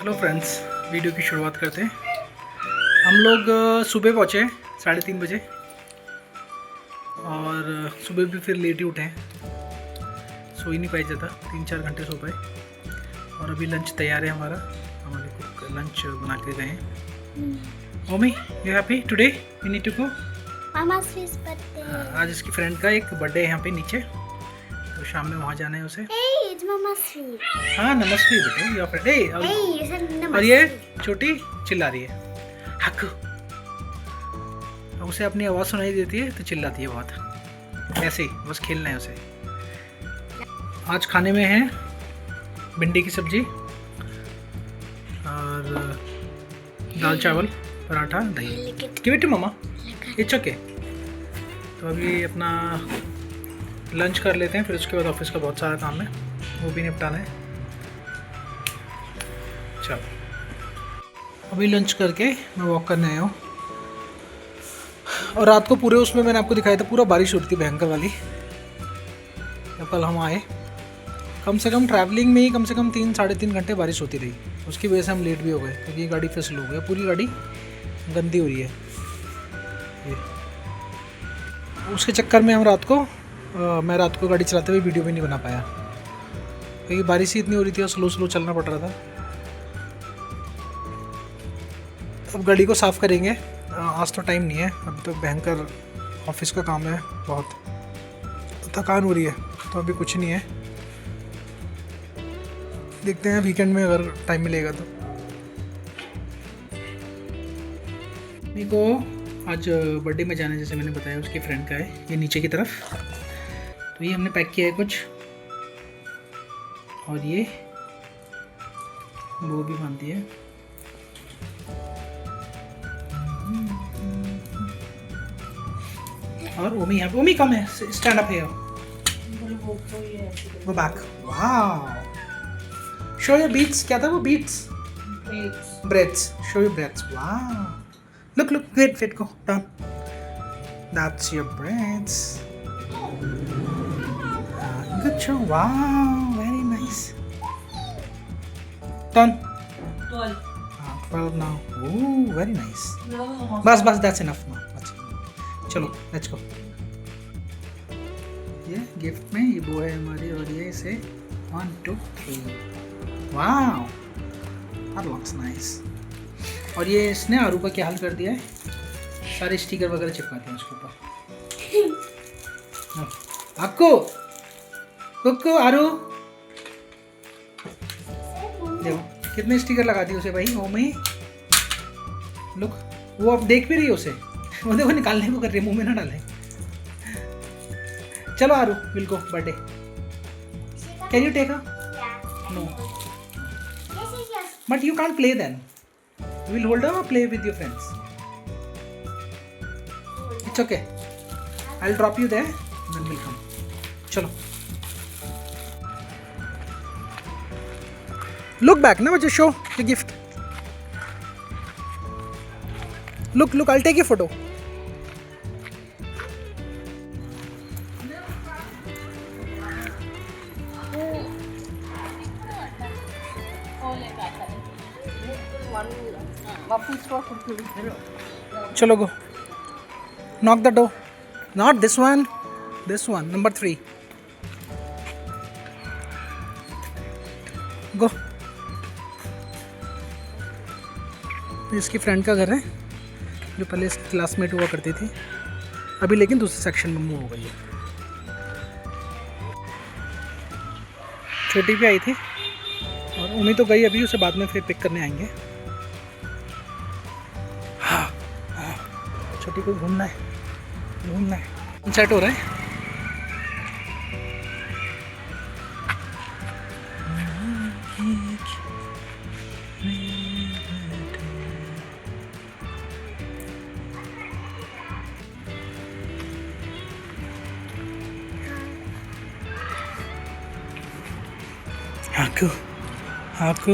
Hello friends, video की शुरुआत करते हैं। हम लोग सुबह पहुँचे 3:30 बजे और सुबह भी फिर लेट ही उठे हैं, सो ही नहीं पाए ज़्यादा, 3-4 घंटे सो पाए। और अभी लंच तैयार है हमारा, हमारे कुक लंच बना के गए हैं। Mummy you happy today? We need to go. मामा's birthday. आज इसकी फ्रेंड का एक बर्थडे है यहाँ पे नीचे, तो शाम में वहाँ जाना है उसे। Hey, it's Mama's sweet. हाँ नमस्ते बेटे, your friend. Hey, you said namaste. और ये छोटी चिल्ला रही है हक। उसे अपनी आवाज़ सुनाई देती है तो चिल्लाती है बहुत, ऐसे ही बस खेलना है उसे। आज खाने में है भिंडी की सब्जी और दाल चावल पराठा दही। Give it to mamma, it's okay. तो अभी अपना लंच कर लेते हैं, फिर उसके बाद ऑफिस का बहुत सारा काम है, वो भी निपटाना है। चलो अभी लंच करके मैं वॉक करने आया हूँ। और रात को पूरे उसमें मैंने आपको दिखाया था, पूरा बारिश हो रही थी भयंकर वाली। जब कल हम आए, कम से कम ट्रैवलिंग में ही कम से कम 3-3.5 घंटे बारिश होती रही। उसकी वजह से हम लेट भी हो गए, क्योंकि गाड़ी फिसल हो गई, पूरी गाड़ी गंदी हो रही है ये। उसके चक्कर में हम मैं रात को गाड़ी चलाते हुए वीडियो भी नहीं बना पाया, क्योंकि बारिश ही इतनी हो रही थी और स्लो चलना पड़ रहा था। अब गाड़ी को साफ़ करेंगे, आज तो टाइम नहीं है, अब तो भयंकर ऑफिस का काम है, बहुत थकान हो रही है, तो अभी कुछ नहीं है। देखते हैं वीकेंड में अगर टाइम मिलेगा तो। मेरे को आज बर्थडे में जाना है, जैसे मैंने बताया, उसकी फ्रेंड का है, ये नीचे की तरफ। तो ये हमने पैक किया है कुछ, और ये वो भी बांध दिया है। और ओमी कम है, stand up here, go back. Wow, show your beats. क्या था वो? Beats, breads, show your breads. Wow, look wait go down, that's your breads. Good show. Wow, very nice. Done. 12 now. Ooh, very nice. बस that's enough now. चलो let's go. ये gift में ये वो है हमारी, और ये इसे 1 2 3। Wow, that looks nice. और ये इसने आरू का क्या हाल कर दिया है, सारे स्टिकर वगैरह चिपकाते हैं उसके ऊपर। आपको कुक्कू आरू देखो कितने स्टिकर लगा दिए उसे भाई। ओ मई लुक, वो अब देख भी रही है उसे, वो देखो निकालने को कर रही है, मुंह में ना डाले। चलो Aru, will go birthday. Can you take a? No, but you can't play then. You will hold on or play with your friends? It's okay. I'll drop you there and then we'll come. चलो. Look back now, just show the gift. Look, I'll take your photo. चलो गो, knock the door. Not this one, number 3. Go. इसकी friend का घर है, जो पहले इसकी classmate हुआ करती थी, अभी लेकिन दूसरे सेक्शन में मूव हो गई है। छोटी भी आई थी और उम्मीद तो गई अभी, उसे बाद में फिर पिक करने आएंगे। छोटी को घूमना है, सेट हो रहा है। आपको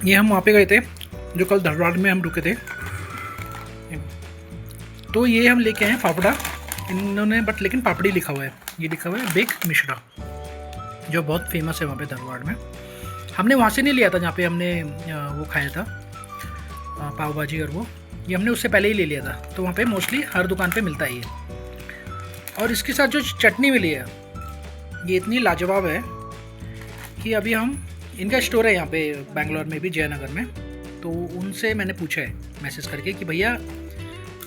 ये हम वहाँ पे गए थे जो कल धरवाड़ में हम रुके थे। तो ये हम लेके आए हैं फाफड़ा, इन्होंने बट लेकिन पापड़ी लिखा हुआ है, ये लिखा हुआ है बिग मिश्रा, जो बहुत फेमस है वहाँ पे धरवाड़ में। हमने वहाँ से नहीं लिया था जहाँ पे हमने वो खाया था पाव भाजी, और वो ये हमने उससे पहले ही ले लिया था। तो वहाँ पे मोस्टली हर दुकान पे मिलता है ये। और इसके साथ जो चटनी मिली है ये इतनी लाजवाब है कि अभी हम, इनका स्टोर है यहाँ पे बेंगलोर में भी, जयनगर में। तो उनसे मैंने पूछा है मैसेज करके कि भैया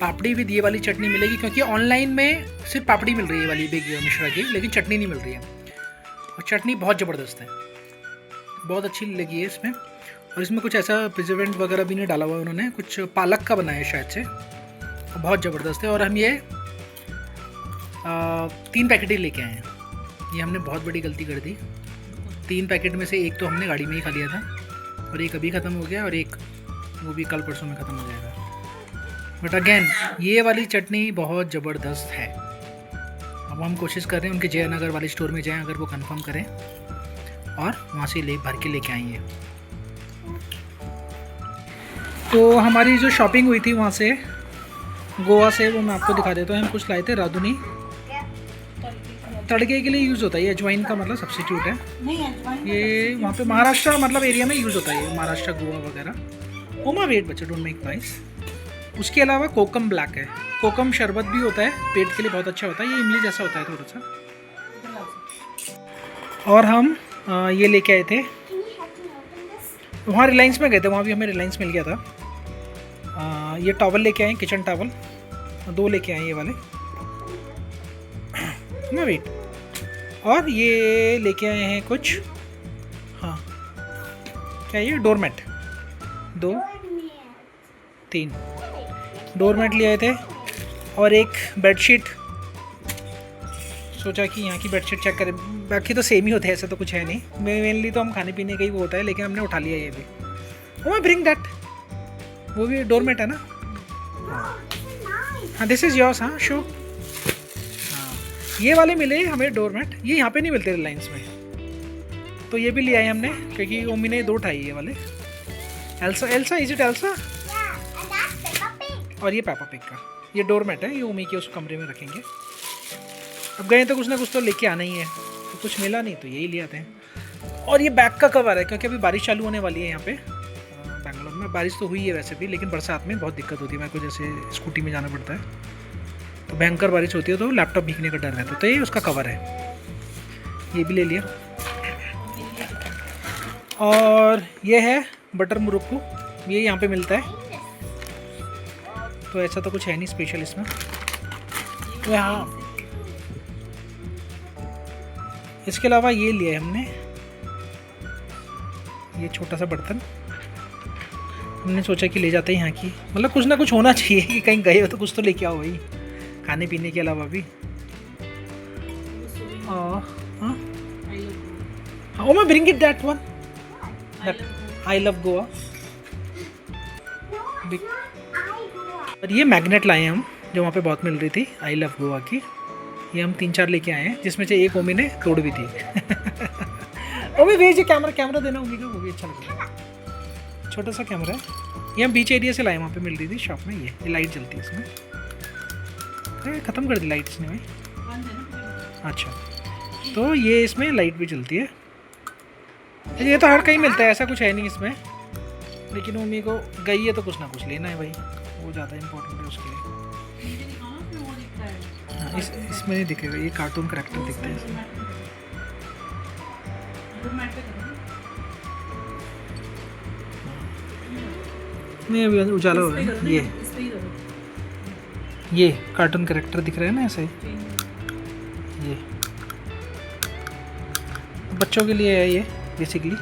पापड़ी विद ये वाली चटनी मिलेगी, क्योंकि ऑनलाइन में सिर्फ पापड़ी मिल रही है वाली बिग मिश्रा की, लेकिन चटनी नहीं मिल रही है। और चटनी बहुत ज़बरदस्त है, बहुत अच्छी लगी है इसमें। और इसमें कुछ ऐसा प्रिजर्वेंट वगैरह भी नहीं डाला हुआ है उन्होंने, कुछ पालक का बनाया है शायद से, बहुत ज़बरदस्त है। और हम ये 3 पैकेट ही लेके आए हैं। ये हमने बहुत बड़ी गलती कर दी, 3 पैकेट में से एक तो हमने गाड़ी में ही खा लिया था, और एक अभी ख़त्म हो गया, और एक वो भी कल परसों में ख़त्म हो जाएगा। बट अगेन ये वाली चटनी बहुत ज़बरदस्त है। अब हम कोशिश कर रहे हैं उनके जयनगर वाले स्टोर में जाएं, अगर वो कंफर्म करें, और वहाँ से भर के लेके आएंगे। तो हमारी जो शॉपिंग हुई थी वहाँ से, गोवा से, वो मैं आपको दिखा देता हूँ। हम कुछ लाए थे राधुनी, तड़के के लिए यूज़ होता है ये, अजवाइन का मतलब सब्स्टिट्यूट है ये। वहाँ पे महाराष्ट्र मतलब एरिया में यूज़ होता है ये, महाराष्ट्र गोवा वगैरह। ओमा वेट बच्चे, डोंट मेक नॉइस। उसके अलावा कोकम ब्लैक है, कोकम शरबत भी होता है, पेट के लिए बहुत अच्छा होता है, ये इमली जैसा होता है थोड़ा सा। और हम ये लेके आए थे, वहाँ रिलायंस में गए थे, वहाँ भी हमें रिलायंस मिल गया था। ये टॉवल लेके आए, किचन टॉवल 2 लेके आए ये वाले ना वेट। और ये लेके आए हैं कुछ, हाँ क्या ये डोरमेट, 2 3 डोरमेट ले आए थे, और एक बेडशीट। सोचा कि यहाँ की बेडशीट चेक करें, बाकी तो सेम ही होते हैं, ऐसा तो कुछ है नहीं। मेनली तो हम खाने पीने का ही वो होता है, लेकिन हमने उठा लिया ये भी। ओह ब्रिंग दैट, वो भी डोरमेट है ना। हाँ दिस इज़ योर्स, हाँ शो। हाँ ये वाले मिले हमें डोरमेट, ये यहाँ पे नहीं मिलते रिलायंस में, तो ये भी ले आए हमने, क्योंकि ओमी ने 2 उठाई ये वाले। Elsa, Elsa is it Elsa? और ये पेपा पिग का, ये डोरमेट है, ये ओमी के उस कमरे में रखेंगे। अब गए तो कुछ ना कुछ तो लेके आना ही है, तो कुछ मिला नहीं तो यही ले आते हैं। और ये बैग का कवर है, क्योंकि अभी बारिश चालू होने वाली है यहाँ पे बेंगलोर में। बारिश तो हुई है वैसे भी, लेकिन बरसात में बहुत दिक्कत होती है, मेरे को जैसे स्कूटी में जाना पड़ता है, तो भयंकर बारिश होती है तो लैपटॉप भीगने का डर रहता है। तो ये उसका कवर है, ये भी ले लिया। और ये है बटर मुरुक्कू, ये यहाँ पे मिलता है, तो ऐसा तो कुछ है नहीं स्पेशल इसमें। यहाँ इसके अलावा ये लिया है हमने, ये छोटा सा बर्तन हमने सोचा कि ले जाते हैं यहाँ की, मतलब कुछ ना कुछ होना चाहिए कि कहीं गए हो तो कुछ तो लेके आओ भाई, खाने पीने के अलावा भी। ओ मैं bring it that one, I love Goa. और ये मैग्नेट लाए हैं हम, जो वहाँ पे बहुत मिल रही थी, आई लव गोवा की। ये हम 3-4 लेके आए हैं, जिसमें से एक ओमी ने तोड़ भी थी। ओमी भेज कैमरा देना ओमी का, वो भी अच्छा लगेगा। छोटा सा कैमरा है, ये हम बीच एरिया से लाए, वहाँ पे मिल रही थी शॉप में। ये लाइट जलती है इसमें, ख़त्म कर दी लाइट इसने भाई। अच्छा तो ये इसमें लाइट भी जलती है, ये तो हर कहीं मिलता है, ऐसा कुछ है नहीं इसमें, लेकिन मम्मी को गई है तो कुछ ना कुछ लेना है भाई, वो ज़्यादा इम्पोर्टेंट है उसके लिए। हाँ इसमें नहीं दिखेगा, ये कार्टून करैक्टर दिखते हैं इसमें। नहीं अभी उजाला हो रहा है, ये कार्टून करैक्टर दिख रहे हैं ना ऐसे ही, ये बच्चों के लिए है ये बेसिकली।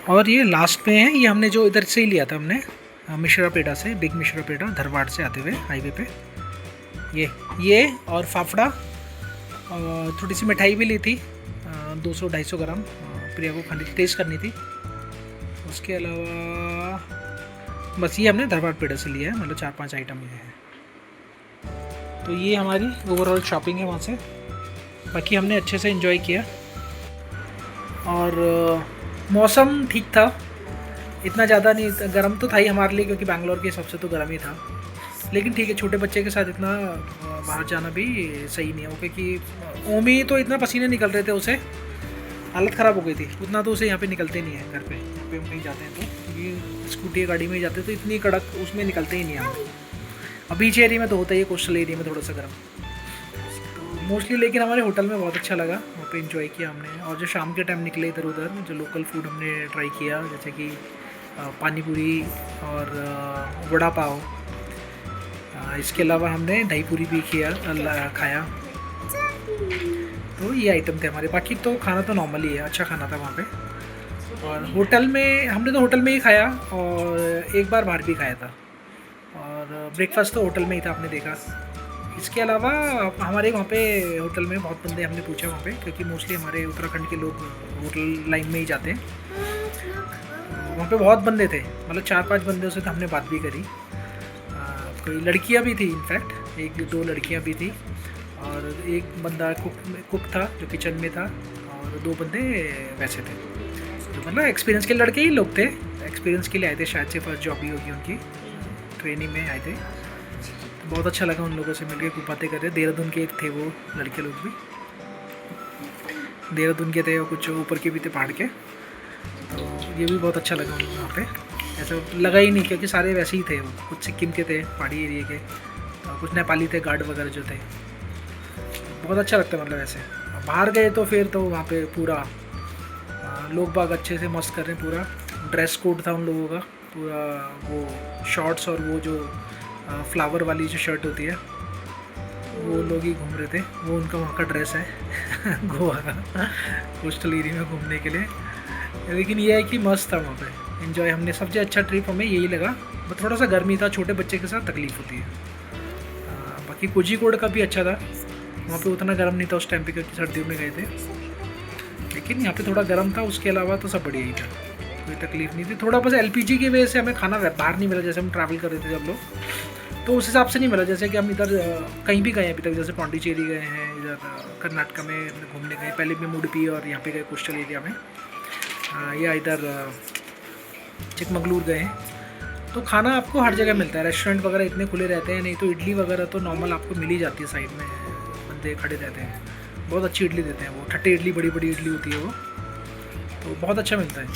और ये लास्ट में है, ये हमने जो इधर से ही लिया था हमने मिश्रापेटा से, बिग मिश्रापेटा धरवाड़ से आते हुए हाईवे पे। ये और फाफड़ा, और थोड़ी सी मिठाई भी ली थी 200-250 ग्राम, प्रिया को खाने टेस्ट करनी थी। उसके अलावा बस ये हमने धरवाड़ पेड़ा से लिया है, मतलब 4-5 आइटम ये है। तो ये हमारी ओवरऑल शॉपिंग है वहाँ से, बाकी हमने अच्छे से एंजॉय किया। और मौसम ठीक था, इतना ज़्यादा नहीं, गर्म तो था ही हमारे लिए क्योंकि बैंगलोर के हिसाब से तो गर्म ही था, लेकिन ठीक है, छोटे बच्चे के साथ इतना बाहर जाना भी सही नहीं है, क्योंकि ओमी तो इतना पसीने निकल रहे थे उसे, हालत ख़राब हो गई थी, उतना तो उसे यहाँ पे निकलते नहीं है घर पे हम कहीं जाते हैं तो, क्योंकि स्कूटी या गाड़ी में ही जाते हैं तो इतनी कड़क उसमें निकलते ही नहीं हम। अब बीच एरिया में तो होता ही है, कोस्टल एरिया में थोड़ा सा गर्म तो मोस्टली, लेकिन हमारे होटल में बहुत अच्छा लगा, वहाँ पे एंजॉय किया हमने। और जो शाम के टाइम निकले इधर उधर, जो लोकल फूड हमने ट्राई किया, जैसे कि पानी पूरी और वड़ा पाव, इसके अलावा हमने दही पूरी भी खाया, तो ये आइटम थे हमारे। बाकी तो खाना तो नॉर्मल ही है, अच्छा खाना था वहाँ पे। और होटल में हमने तो होटल में ही खाया, और एक बार बाहर भी खाया था, और ब्रेकफास्ट तो होटल में ही था, आपने देखा। इसके अलावा हमारे वहाँ पे होटल में बहुत बंदे हमने पूछा वहाँ पे, क्योंकि मोस्टली हमारे उत्तराखंड के लोग होटल लाइन में ही जाते हैं, वहाँ पे बहुत बंदे थे, मतलब 4-5 बंदों से तो हमने बात भी करी, कोई लड़कियाँ भी थी, इनफैक्ट 1-2 लड़कियाँ भी थी, और एक बंदा कुक था जो किचन में था, और 2 बंदे वैसे थे, तो मतलब एक्सपीरियंस के लड़के ही लोग थे, एक्सपीरियंस के लिए आए थे, शायद से फर्स्ट जॉब ही होगी उनकी, ट्रेनिंग में आए थे। तो बहुत अच्छा लगा उन लोगों से मिलकर, खूब बातें कर रहे। देहरादून के थे वो लड़के लोग भी, देहरादून के थे, और कुछ ऊपर के भी थे पहाड़ के, तो ये भी बहुत अच्छा लगा उनको वहाँ पे। ऐसा लगा ही नहीं, क्योंकि सारे वैसे ही थे, वो कुछ सिक्किम के थे, पहाड़ी एरिया के, और कुछ नेपाली थे, गार्ड वगैरह जो थे। बहुत अच्छा लगता है, मतलब ऐसे बाहर गए तो फिर तो वहाँ पे पूरा लोग बाग अच्छे से मस्त कर रहे हैं, पूरा ड्रेस कोड था उन लोगों का, पूरा वो शॉर्ट्स और वो जो फ्लावर वाली जो शर्ट होती है, वो लोग ही घूम रहे थे, वो उनका वहाँ का ड्रेस है गोवा का, कोस्टल एरिया में घूमने के लिए। लेकिन ये है कि मस्त था वहाँ पे, एंजॉय हमने, सबसे अच्छा ट्रिप हमें यही लगा। बस थोड़ा सा गर्मी था, छोटे बच्चे के साथ तकलीफ होती है। बाकी कोझीकोड का भी अच्छा था, वहाँ पे उतना गर्म नहीं था उस टाइम पे, क्योंकि सर्दियों में गए थे, लेकिन यहाँ पे थोड़ा गर्म था, उसके अलावा तो सब बढ़िया ही था, कोई तकलीफ नहीं थी। थोड़ा बस एलपीजी की वजह से हमें खाना बाहर नहीं मिला, जैसे हम ट्रैवल कर रहे थे जब लोग, तो उस हिसाब से नहीं मिला। जैसे कि हम इधर कहीं भी गए हैं अभी तक, जैसे पौंडीचेरी गए हैं, इधर कर्नाटका में घूमने गए, पहले में मुडपी और यहाँ पे गए कोस्टल एरिया में, या इधर चिकमगलूर गए हैं, तो खाना आपको हर जगह मिलता है, रेस्टोरेंट वगैरह इतने खुले रहते हैं, नहीं तो इडली वगैरह तो नॉर्मल आपको मिल ही जाती है, साइड में बंदे खड़े रहते हैं, बहुत अच्छी इडली देते हैं, वो ठट्टी इडली, बड़ी बड़ी इडली होती है वो, तो बहुत अच्छा मिलता है।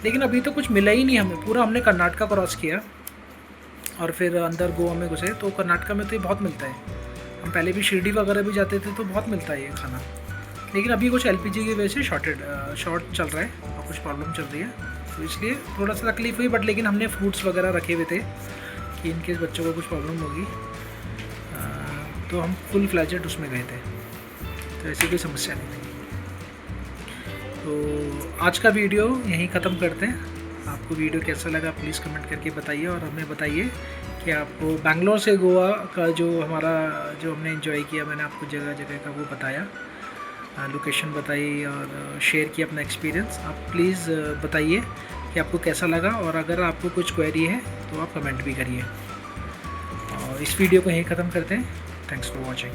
लेकिन अभी तो कुछ मिला ही नहीं हमें, पूरा हमने कर्नाटका क्रॉस किया और फिर अंदर गोवा में घुसे, तो कर्नाटका में तो ये बहुत मिलता है। हम पहले भी शिरडी वगैरह भी जाते थे, तो बहुत मिलता है ये खाना, लेकिन अभी कुछ एलपीजी की वजह से शॉर्ट चल रहा है और कुछ प्रॉब्लम चल रही है, तो इसलिए थोड़ा सा तकलीफ हुई। बट लेकिन हमने फ्रूट्स वगैरह रखे हुए थे कि इनकेस बच्चों को कुछ प्रॉब्लम होगी, तो हम फुल फ्लैजेड उसमें गए थे, तो ऐसी कोई समस्या नहीं थी। तो आज का वीडियो यहीं ख़त्म करते हैं। आपको वीडियो कैसा लगा प्लीज़ कमेंट करके बताइए, और हमें बताइए कि आपको बैंगलोर से गोवा का जो हमने एंजॉय किया, मैंने आपको जगह जगह का वो बताया, लोकेशन बताई और शेयर किया अपना एक्सपीरियंस। आप प्लीज़ बताइए कि आपको कैसा लगा, और अगर आपको कुछ क्वेरी है तो आप कमेंट भी करिए। और इस वीडियो को यहीं ख़त्म करते हैं। Thanks for watching.